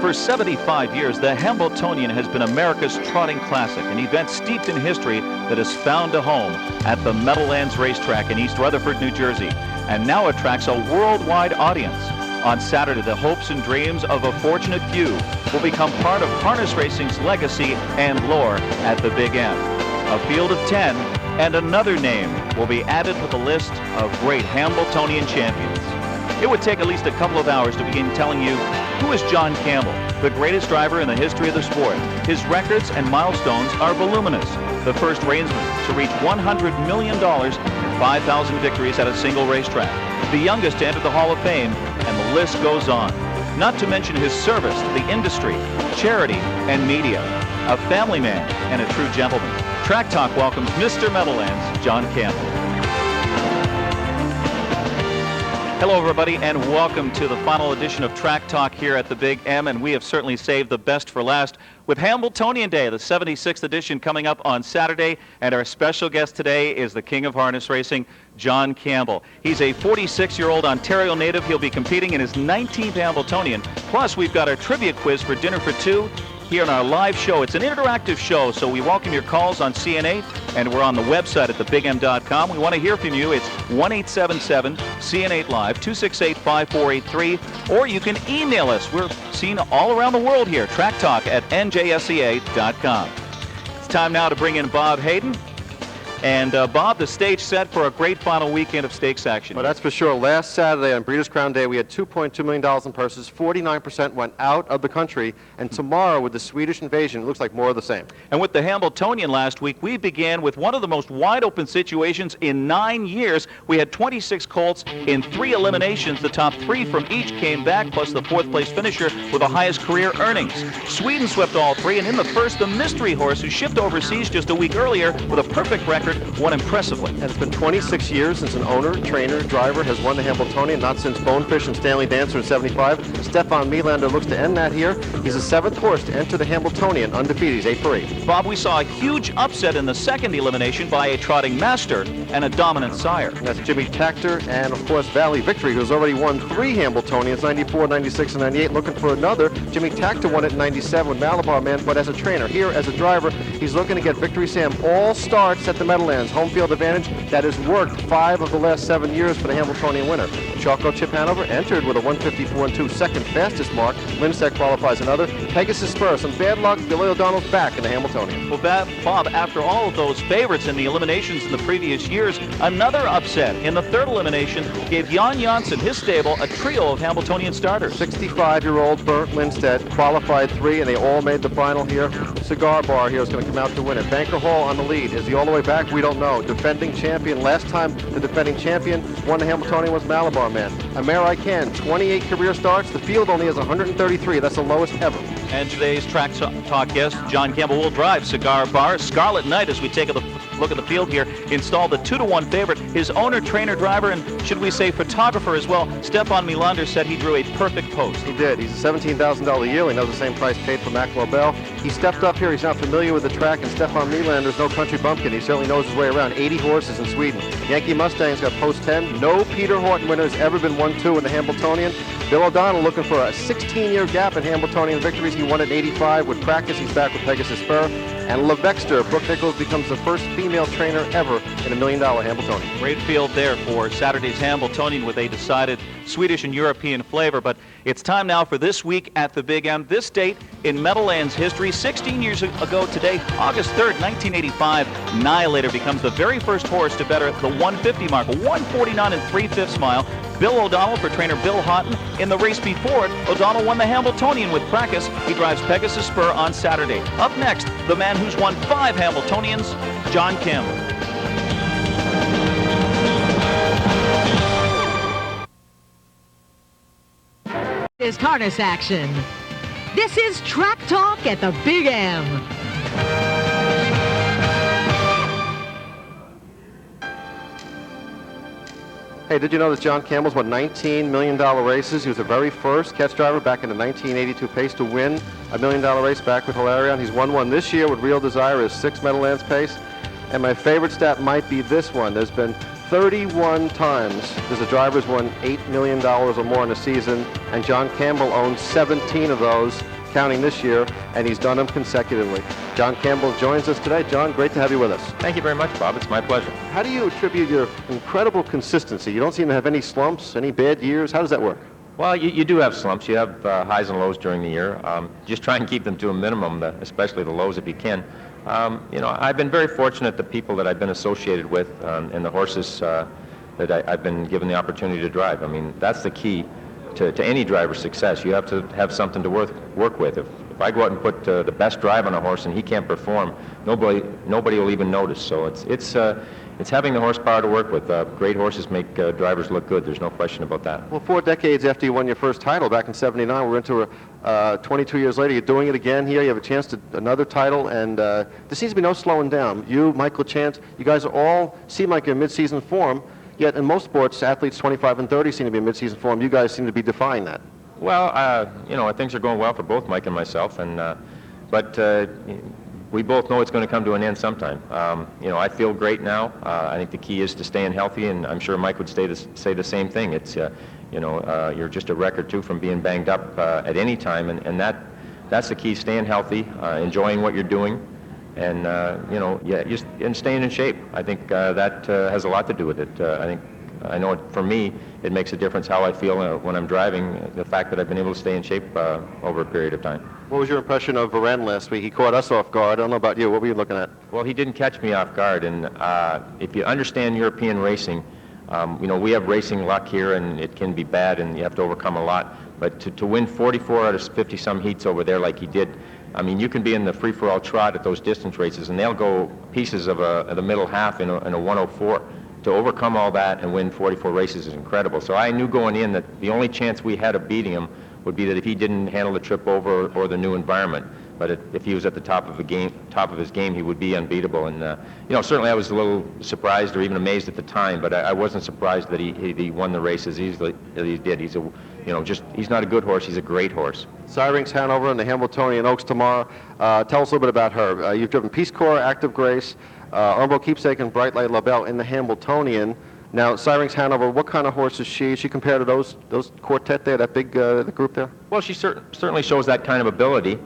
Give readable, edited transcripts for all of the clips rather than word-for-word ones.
For 75 years, the Hambletonian has been America's trotting classic, an event steeped in history that has found a home at the Meadowlands racetrack in East Rutherford, New Jersey, and now attracts a worldwide audience. On Saturday, the hopes and dreams of a fortunate few will become part of harness racing's legacy and lore at the Big M. A field of 10 and another name will be added to the list of great Hambletonian champions. It would take at least a couple of hours to begin telling you who is John Campbell, the greatest driver in the history of the sport. His records and milestones are voluminous. The first reinsman to reach $100 million and 5,000 victories at a single racetrack. The youngest to enter the Hall of Fame, and the list goes on. Not to mention his service to the industry, charity, and media. A family man and a true gentleman. Track Talk welcomes Mr. Meadowlands, John Campbell. Hello, everybody, and welcome to the final edition of Track Talk here at the Big M, and we have certainly saved the best for last with Hambletonian Day, the 76th edition, coming up on Saturday, and our special guest today is the king of harness racing, John Campbell. He's a 46-year-old Ontario native. He'll be competing in his 19th Hambletonian. Plus, we've got our trivia quiz for dinner for two here on our live show. It's an interactive show, so we welcome your calls on CN8, and we're on the website at thebigm.com. We want to hear from you. It's 1-877-CN8-LIVE, 268-5483, or you can email us. We're seen all around the world here, tracktalk@njsea.com. It's time now to bring in Bob Hayden. And Bob, the stage set for a great final weekend of stakes action. Well, that's for sure. Last Saturday on Breeders' Crown Day, we had $2.2 million in purses. 49% went out of the country. And tomorrow, with the Swedish invasion, it looks like more of the same. And with the Hambletonian last week, we began with one of the most wide-open situations in 9 years. We had 26 colts in 3 eliminations. The top 3 from each came back, plus the 4th-place finisher with the highest career earnings. Sweden swept all 3, and in the first, the mystery horse, who shipped overseas just a week earlier with a perfect record, won impressively. And it's been 26 years since an owner, trainer, driver has won the Hambletonian, not since Bonefish and Stanley Dancer in '75. Stefan Meadowlander looks to end that here. He's the 7th horse to enter the Hambletonian undefeated. He's 8 for 8. Bob, we saw a huge upset in the second elimination by a trotting master and a dominant sire. And that's Jimmy Takter and, of course, Valley Victory, who's already won 3 Hambletonians, 94, 96, and 98, looking for another. Jimmy Takter won it in 97 with Malabar Man, but as a trainer. Here, as a driver, he's looking to get Victory Sam all starts at the Meadowlands. Home field advantage that has worked 5 of the last 7 years for the Hambletonian winner. Choco Chip Hanover entered with a 154-2, second fastest mark. Lindstedt qualifies another. Pegasus Spur, some bad luck. Billy O'Donnell's back in the Hambletonian. Well, Bob, after all of those favorites in the eliminations in the previous years, another upset in the 3rd elimination gave Jan Janssen, his stable, a trio of Hambletonian starters. 65-year-old Bert Lindstedt qualified 3, and they all made the final here. Cigar Bar here is going to come out to win it. Banker Hall on the lead. Is he all the way back? We don't know. Defending champion. Last time the defending champion won the Hambletonian was Malabar Man. Amare I Can, 28 career starts. The field only has 133. That's the lowest ever. And today's Track Talk guest, John Campbell, will drive Cigar Bar. Scarlet Knight, as we take a look at the field here, installed the 2-to-1 favorite. His owner, trainer, driver, and should we say photographer as well, Stefan Meadowlander, said he drew a perfect post. He did. He's a $17,000 yearling. Knows the same price paid for Bell. He stepped up here. He's not familiar with the track, and Stefan Meadowlander's no country bumpkin. He certainly knows his way around. 80 horses in Sweden. Yankee Mustang's got post 10. No Peter Horton winner has ever been 1-2 in the Hambletonian. Bill O'Donnell looking for a 16-year gap in Hambletonian victories. He won at 85 with practice. He's back with Pegasus Spur. And LeVexter, Brooke Nichols, becomes the first female trainer ever in a $1 million Hambletonian. Great field there for Saturday's Hambletonian with a decided Swedish and European flavor. But it's time now for this week at the Big M. This date in Meadowlands history, 16 years ago today, August 3rd, 1985, Annihilator becomes the very first horse to better the 150 mark, a 149 3/5 mile. Bill O'Donnell for trainer Bill Houghton. In the race before it, O'Donnell won the Hambletonian with practice. He drives Pegasus Spur on Saturday. Up next, the man who's won 5 Hambletonians, John Campbell. Is harness action. This is Track Talk at the Big M. Hey, did you know that John Campbell's won $19 million races? He was the very first catch driver back in the 1982 pace to win a $1 million race back with Hilarion. He's won one this year with Real Desire, his 6th Meadowlands pace. And my favorite stat might be this one. There's been 31 times does the drivers won $8 million or more in a season, and John Campbell owns 17 of those, counting this year, and he's done them consecutively. John Campbell joins us today. John, great to have you with us. Thank you very much, Bob. It's my pleasure. How do you attribute your incredible consistency? You don't seem to have any slumps, any bad years. How does that work? Well, you do have slumps. You have highs and lows during the year. Just try and keep them to a minimum, especially the lows if you can. I've been very fortunate, the people that I've been associated with and the horses that I've been given the opportunity to drive. I mean, that's the key to any driver's success. You have to have something to work with. If I go out and put the best drive on a horse and he can't perform, nobody will even notice. So it's having the horsepower to work with. Great horses make drivers look good. There's no question about that. Well, 4 decades after you won your first title back in '79, we're into 22 years later. You're doing it again here. You have a chance to another title, and there seems to be no slowing down. You, Michael Chance, you guys all seem like you're in mid-season form. Yet in most sports, athletes 25 and 30 seem to be in mid-season form. You guys seem to be defying that. Well, things are going well for both Mike and myself, but we both know it's going to come to an end sometime. I feel great now. I think the key is to staying healthy, and I'm sure Mike would say the same thing. It's, you're just a record too from being banged up at any time, and that's the key: staying healthy, enjoying what you're doing, and and staying in shape. I think that has a lot to do with it. I know for me, it makes a difference how I feel when I'm driving, the fact that I've been able to stay in shape over a period of time. What was your impression of Varenne last week? He caught us off guard. I don't know about you. What were you looking at? Well, he didn't catch me off guard, and if you understand European racing, we have racing luck here, and it can be bad, and you have to overcome a lot. But to win 44 out of 50-some heats over there like he did, I mean, you can be in the free-for-all trot at those distance races, and they'll go pieces of the middle half in a 104. To overcome all that and win 44 races is incredible. So I knew going in that the only chance we had of beating him would be that if he didn't handle the trip over or the new environment. But if he was at the top of his game, he would be unbeatable. And certainly I was a little surprised or even amazed at the time, but I wasn't surprised that he won the race as easily as he did. He's he's not a good horse. He's a great horse. Syrinx Hanover and the Hambletonian Oaks tomorrow. Tell us a little bit about her. You've driven Peace Corps, Active Grace, Ormeau Keepsake, and Bright Light LaBelle in the Hambletonian. Now, Syrinx Hanover, what kind of horse is she? Is she compared to those quartet there, that big the group there? Well, she certainly shows that kind of ability.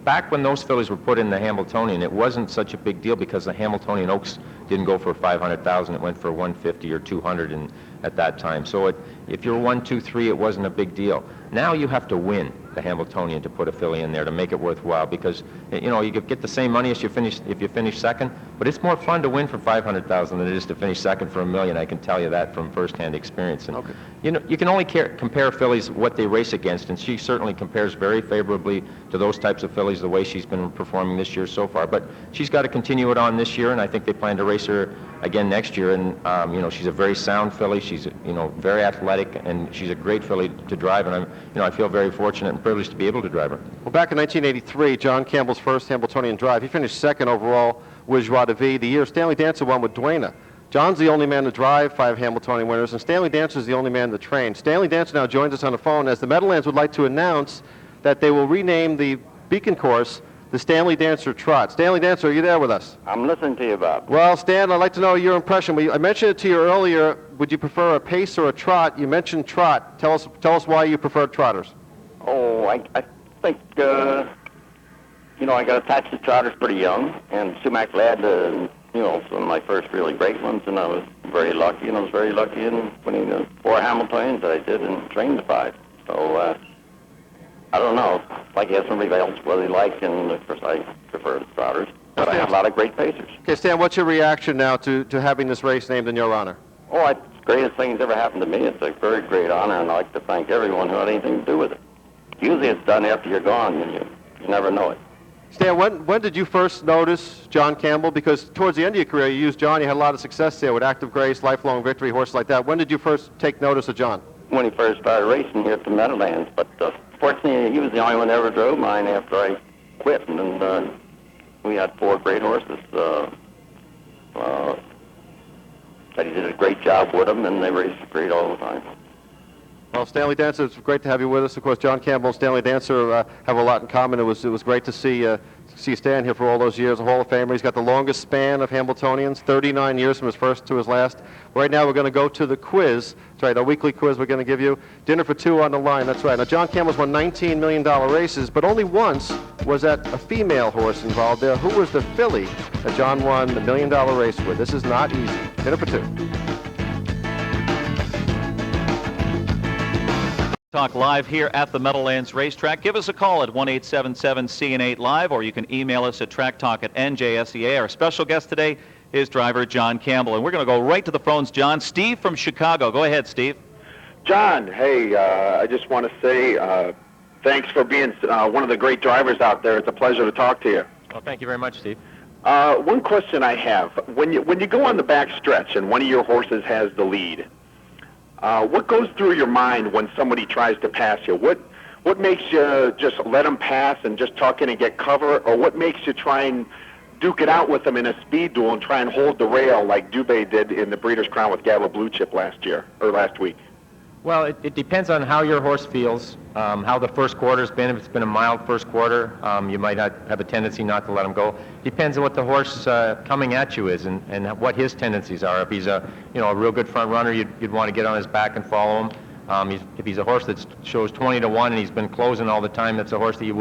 Back when those fillies were put in the Hambletonian, it wasn't such a big deal because the Hambletonian Oaks didn't go for 500,000. It went for 150 or 200 at that time. So if you're 1, 2, 3, it wasn't a big deal. Now you have to win the Hambletonian to put a filly in there to make it worthwhile, because you could get the same money if you finish second, but it's more fun to win for 500,000 than it is to finish second for $1 million. I can tell you that from first-hand experience. And okay. You can only compare fillies what they race against, and she certainly compares very favorably to those types of fillies the way she's been performing this year so far. But she's got to continue it on this year, and I think they plan to race her again next year. And she's a very sound filly. She's very athletic, and she's a great filly to drive. And I feel very fortunate and privileged to be able to drive her. Well, back in 1983, John Campbell's first Hambletonian drive, he finished second overall with Joie de Vie. The year Stanley Dancer won with Duena. John's the only man to drive 5 Hambletonian winners, and Stanley Dancer is the only man to train. Stanley Dancer now joins us on the phone, as the Meadowlands would like to announce that they will rename the Beacon course the Stanley Dancer Trot. Stanley Dancer, are you there with us? I'm listening to you, Bob. Well, Stan, I'd like to know your impression. I mentioned it to you earlier. Would you prefer a pace or a trot? You mentioned trot. Tell us why you prefer trotters. Oh, I think, I got attached to trotters pretty young, and Sumac led, some of my first really great ones, and I was very lucky, and I was very lucky in winning the 4 Hamiltonians that I did and trained the 5. So, I don't know. Like I asked somebody else what they like, and of course I prefer the trotters. But I have a lot of great pacers. Okay, Stan, what's your reaction now to having this race named in your honor? Oh, it's the greatest thing that's ever happened to me. It's a very great honor, and I'd like to thank everyone who had anything to do with it. Usually it's done after you're gone, and you never know it. Stan, when did you first notice John Campbell? Because towards the end of your career, you used John. You had a lot of success there with Active Grace, Lifelong Victory, horses like that. When did you first take notice of John? When he first started racing here at the Meadowlands. But fortunately, he was the only one that ever drove mine after I quit. And we had 4 great horses. That he did a great job with them, and they raced great all the time. Well, Stanley Dancer, it's great to have you with us. Of course, John Campbell and Stanley Dancer have a lot in common. It was great to see see Stan here for all those years, a Hall of Famer. He's got the longest span of Hambletonians, 39 years from his first to his last. Right now we're going to go to the quiz. That's right, our weekly quiz we're going to give you. Dinner for two on the line, that's right. Now John Campbell's won $19 million races, but only once was that a female horse involved there. Who was the filly that John won the $1 million race with? This is not easy. Dinner for two. Talk live here at the Meadowlands Racetrack. Give us a call at 1-877-CN8-LIVE, or you can email us at tracktalk@njsea. Our special guest today is driver John Campbell. And we're going to go right to the phones, John. Steve from Chicago. Go ahead, Steve. John, hey, I just want to say thanks for being one of the great drivers out there. It's a pleasure to talk to you. Well, thank you very much, Steve. One question I have. When you go on the back stretch and one of your horses has the lead, what goes through your mind when somebody tries to pass you? What makes you just let them pass and just tuck in and get cover, or what makes you try and duke it out with them in a speed duel and try and hold the rail like Dubé did in the Breeders' Crown with Gabba Blue Chip last week? Well, it depends on how your horse feels, how the first quarter's been. If it's been a mild first quarter, you might not have a tendency not to let him go. Depends on what the horse coming at you is and what his tendencies are. If he's a real good front runner, you'd want to get on his back and follow him. If he's a horse that shows 20-1 and he's been closing all the time, that's a horse that you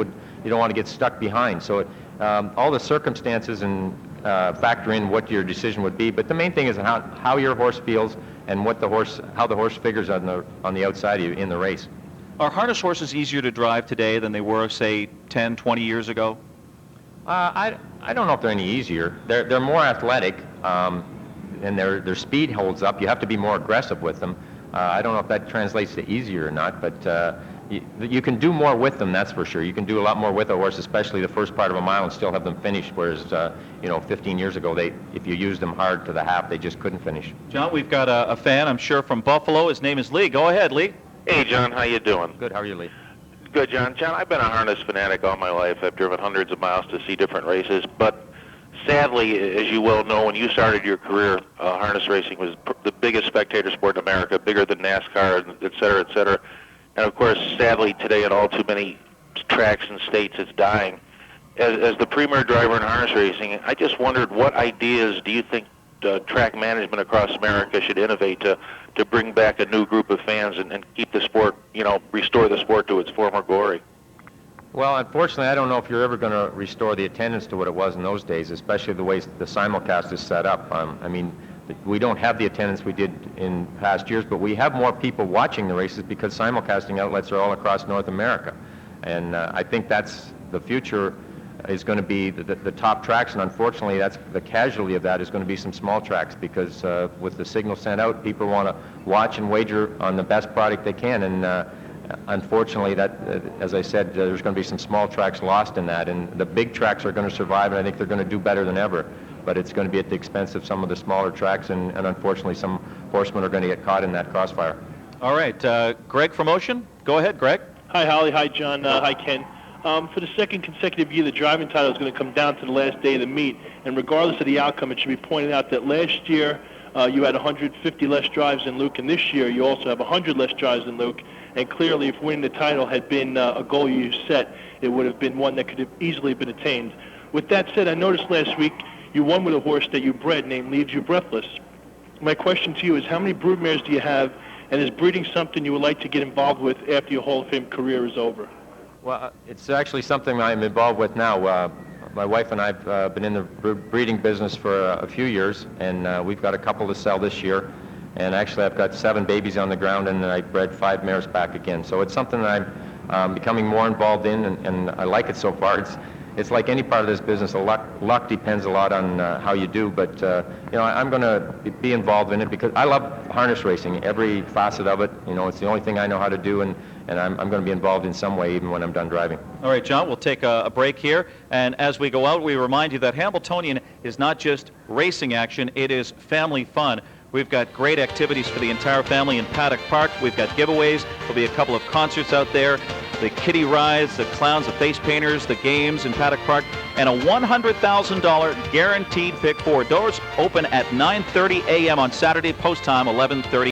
don't want to get stuck behind. So all the circumstances and factor in what your decision would be. But the main thing is how your horse feels and how the horse figures on the outside of you in the race. Are harness horses easier to drive today than they were, say, 10, 20 years ago? I don't know if they're any easier. They're more athletic, and their speed holds up. You have to be more aggressive with them. I don't know if that translates to easier or not, but you can do more with them, that's for sure. You can do a lot more with a horse, especially the first part of a mile, and still have them finish, whereas 15 years ago, if you used them hard to the half, they just couldn't finish. John, we've got a fan, I'm sure, from Buffalo. His name is Lee. Go ahead, Lee. Hey, John, how you doing? Good, how are you, Lee? Good, John. John, I've been a harness fanatic all my life. I've driven hundreds of miles to see different races, but sadly, as you well know, when you started your career, harness racing was the biggest spectator sport in America, bigger than NASCAR, et cetera, et cetera. And of course, sadly, today in all too many tracks and states, it's dying. As the premier driver in harness racing, I just wondered, what ideas do you think track management across America should innovate to bring back a new group of fans and keep the sport, restore the sport to its former glory? Well, unfortunately, I don't know if you're ever going to restore the attendance to what it was in those days, especially the way the simulcast is set up. We don't have the attendance we did in past years, but we have more people watching the races because simulcasting outlets are all across North America. And I think that's the future is going to be the top tracks, and unfortunately that's the casualty of that is going to be some small tracks because with the signal sent out, people want to watch and wager on the best product they can, and unfortunately that, as I said, there's going to be some small tracks lost in that, and the big tracks are going to survive, and I think they're going to do better than ever. But it's going to be at the expense of some of the smaller tracks, and unfortunately some horsemen are going to get caught in that crossfire. All right, Greg from Ocean. Go ahead, Greg. Hi, Holly. Hi, John. Hi, Ken. For the second consecutive year, the driving title is going to come down to the last day of the meet, and regardless of the outcome, it should be pointed out that last year you had 150 less drives than Luke, and this year you also have 100 less drives than Luke, and clearly if winning the title had been a goal you set, it would have been one that could have easily been attained. With that said, I noticed last week you won with a horse that you bred named Leaves You Breathless. My question to you is, how many broodmares do you have, and is breeding something you would like to get involved with after your Hall of Fame career is over? Well, it's actually something I'm involved with now. My wife and I have been in the breeding business for a few years, and we've got a couple to sell this year. And actually, I've got 7 babies on the ground, and I bred 5 mares back again. So it's something that I'm becoming more involved in, and I like it so far. It's like any part of this business. Luck depends a lot on how you do, but I'm going to be involved in it because I love harness racing, every facet of it. It's the only thing I know how to do, and I'm going to be involved in some way even when I'm done driving. All right, John, we'll take a break here, and as we go out, we remind you that Hambletonian is not just racing action, it is family fun. We've got great activities for the entire family in Paddock Park. We've got giveaways. There'll be a couple of concerts out there, the kiddie rides, the clowns, the face painters, the games in Paddock Park, and a $100,000 guaranteed pick 4. Doors open at 9:30 a.m. on Saturday, post time 11:30.